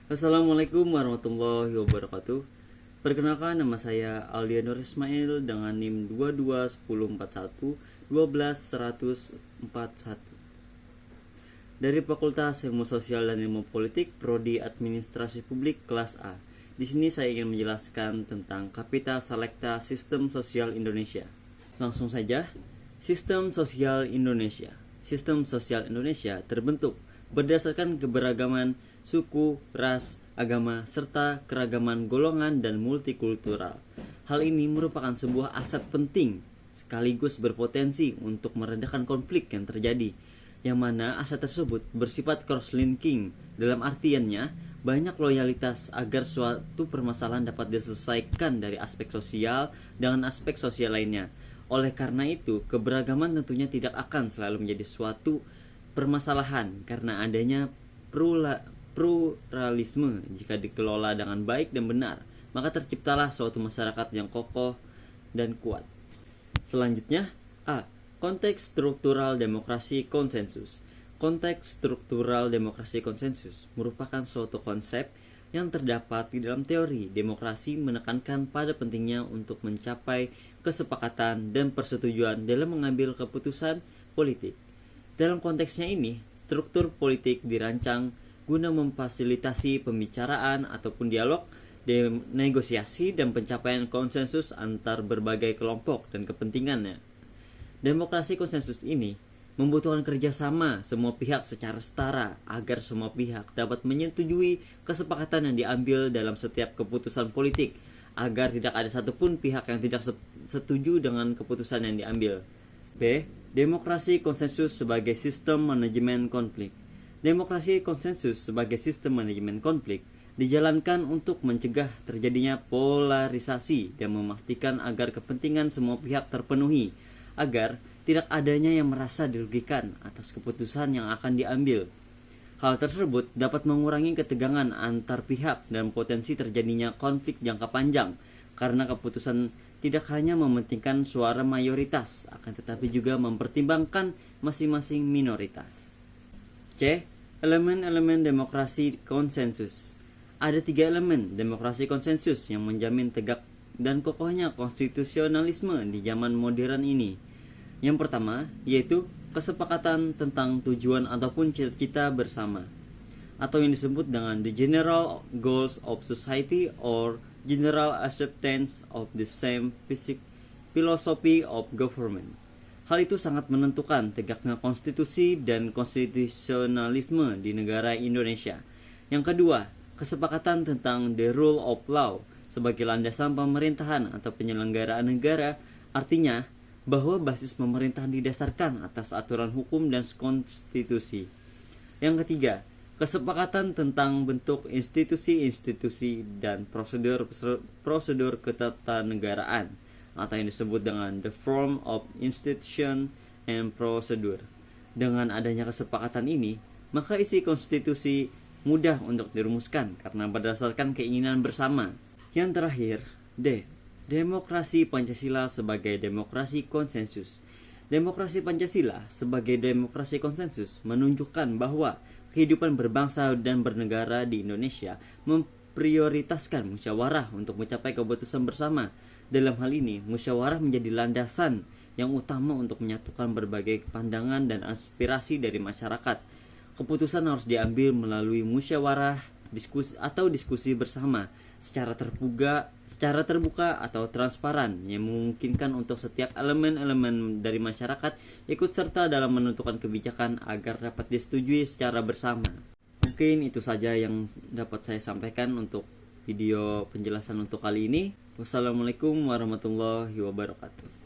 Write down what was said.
Assalamualaikum warahmatullahi wabarakatuh. Perkenalkan, nama saya Aldianur Ismail dengan NIM 221041 dari Fakultas Ilmu Sosial dan Ilmu Politik, Prodi Administrasi Publik kelas A. Di sini saya ingin menjelaskan tentang Kapita Selecta Sistem Sosial Indonesia. Langsung saja, Sistem Sosial Indonesia. Sistem sosial Indonesia terbentuk berdasarkan keberagaman suku, ras, agama, serta keragaman golongan dan multikultural. Hal ini merupakan sebuah aset penting sekaligus berpotensi untuk meredakan konflik yang terjadi, yang mana aset tersebut bersifat cross-linking. Dalam artiannya, banyak loyalitas agar suatu permasalahan dapat diselesaikan dari aspek sosial dengan aspek sosial lainnya. Oleh karena itu, keberagaman tentunya tidak akan selalu menjadi suatu permasalahan karena adanya pluralisme. Jika dikelola dengan baik dan benar, maka terciptalah suatu masyarakat yang kokoh dan kuat. Selanjutnya, A. Konteks struktural demokrasi konsensus. Konteks struktural demokrasi konsensus merupakan suatu konsep yang terdapat di dalam teori demokrasi, menekankan pada pentingnya untuk mencapai kesepakatan dan persetujuan dalam mengambil keputusan politik. Dalam konteksnya ini, struktur politik dirancang guna memfasilitasi pembicaraan ataupun dialog, negosiasi, dan pencapaian konsensus antar berbagai kelompok dan kepentingannya. Demokrasi konsensus ini membutuhkan kerjasama semua pihak secara setara agar semua pihak dapat menyetujui kesepakatan yang diambil dalam setiap keputusan politik, agar tidak ada satupun pihak yang tidak setuju dengan keputusan yang diambil. B. Demokrasi konsensus sebagai sistem manajemen konflik. Demokrasi konsensus sebagai sistem manajemen konflik dijalankan untuk mencegah terjadinya polarisasi dan memastikan agar kepentingan semua pihak terpenuhi, agar tidak adanya yang merasa dirugikan atas keputusan yang akan diambil. Hal tersebut dapat mengurangi ketegangan antar pihak dan potensi terjadinya konflik jangka panjang, karena keputusan tidak hanya mementingkan suara mayoritas, akan tetapi juga mempertimbangkan masing-masing minoritas. C. Elemen-elemen demokrasi konsensus. Ada 3 elemen demokrasi konsensus yang menjamin tegak dan kokohnya konstitusionalisme di zaman modern ini. Yang pertama yaitu kesepakatan tentang tujuan ataupun cita-cita bersama, atau yang disebut dengan the general goals of society or general acceptance of the same philosophy of government. Hal itu sangat menentukan tegaknya konstitusi dan konstitusionalisme di negara Indonesia. Yang kedua, kesepakatan tentang the rule of law sebagai landasan pemerintahan atau penyelenggaraan negara, artinya bahwa basis pemerintahan didasarkan atas aturan hukum dan konstitusi. Yang ketiga, kesepakatan tentang bentuk institusi-institusi dan prosedur ketatanegaraan, atau yang disebut dengan the form of institution and procedure. Dengan adanya kesepakatan ini, maka isi konstitusi mudah untuk dirumuskan karena berdasarkan keinginan bersama. Yang terakhir, D. Demokrasi Pancasila sebagai demokrasi konsensus. Demokrasi Pancasila sebagai demokrasi konsensus menunjukkan bahwa kehidupan berbangsa dan bernegara di Indonesia memprioritaskan musyawarah untuk mencapai keputusan bersama. Dalam hal ini, musyawarah menjadi landasan yang utama untuk menyatukan berbagai pandangan dan aspirasi dari masyarakat. Keputusan harus diambil melalui musyawarah, diskusi bersama secara terbuka atau transparan, yang memungkinkan untuk setiap elemen-elemen dari masyarakat ikut serta dalam menentukan kebijakan agar dapat disetujui secara bersama. Mungkin itu saja yang dapat saya sampaikan untuk video penjelasan untuk kali ini. Wassalamualaikum warahmatullahi wabarakatuh.